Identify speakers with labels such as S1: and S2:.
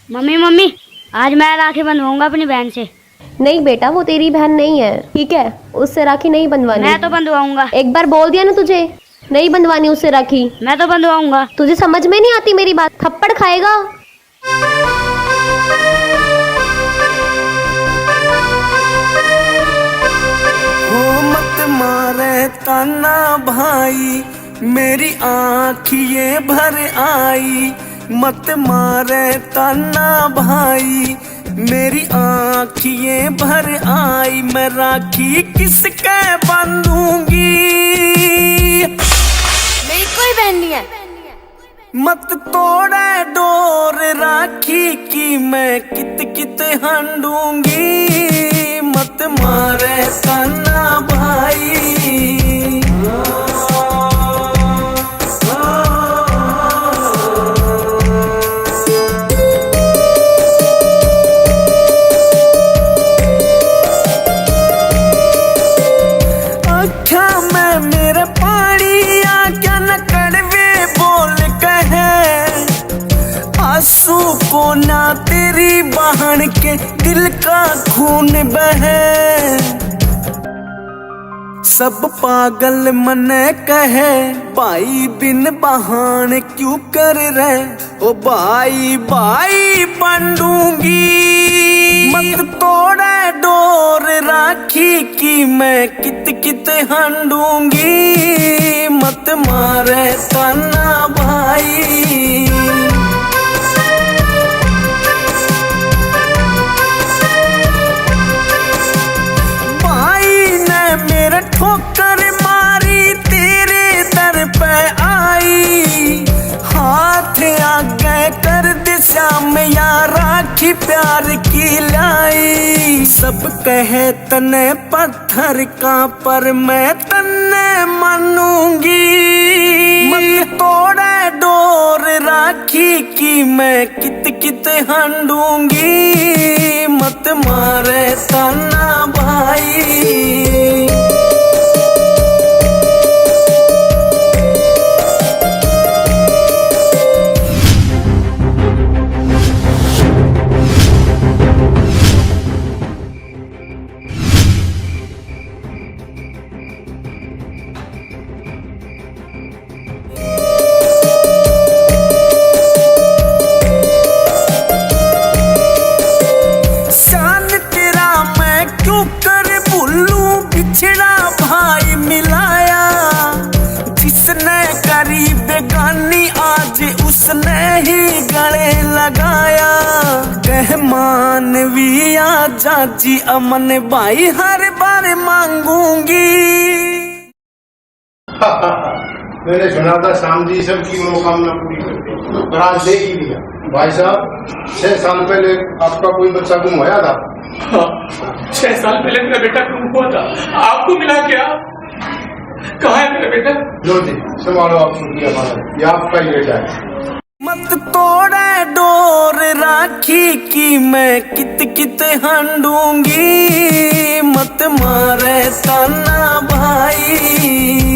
S1: Mummy mummy, आज मैं राखी बंधवाऊंगा अपनी बहन से।
S2: नहीं बेटा, वो तेरी बहन नहीं है, ठीक है? उससे राखी नहीं बंधवानी।
S1: मैं तो बंधवाऊंगा।
S2: एक बार बोल दिया ना तुझे, नहीं बंधवानी उससे राखी।
S1: मैं तो बंधवाऊंगा।
S2: तुझे समझ में नहीं आती मेरी बात? थप्पड़ खाएगा।
S3: हो मत मारे ताना भाई, मेरी आँखिए भर आई। मत मारे ताना भाई, मेरी आँखिए भर आई। मैं राखी किसके बांधूंगी?
S2: मेरी कोई बहन नहीं है।
S3: मत तोड़े डोर राखी की, मैं कित कित हंडूंगी। मत मारे ताना भाई। आँखा में मेरे पानी आ क्या न कड़वे बोल कहे। आंसू को ना तेरी बहन के दिल का खून बहे। सब पागल मन कहे, भाई बिन बहाने क्यों कर रहे। ओ भाई भाई बंधूंगी। मत तोड़े डोर राखी की, मैं कित कित हंडूंगी। मत मारे ताना भाई। मेरे ठोकर मारी तेरे दर पे आई। हाथ आगे कर दे श्याम या राखी प्यार की लाई। सब कहे तने पत्थर का, पर मैं तन्ने मानूंगी। मत तोड़े डोर राखी की, मैं कित कित हंडूंगी। मत मारे ताना भाई। बिछड़ा भाई मिलाया, जिसने करी बेगानी आज उसने ही गले लगाया। कह मानविया जाजी अमन भाई हर बार मांगूंगी।
S4: मैंने सुना था शाम जी सबकी मनोकामना पूरी करते, और आज दे ही दिया। भाई साहब, 6 साल पहले आपका कोई बच्चा गुम होया था।
S5: 6 साल पहले मेरा बेटा गुम हुआ था, आपको मिला क्या? कहाँ है मेरा बेटा?
S4: लो जी, संभालो आप छुट्टियां, ये आपका ही बेटा है।
S3: मत तोड़े डोर राखी की, मैं कित कित हंडूंगी। मत मारे ताना भाई।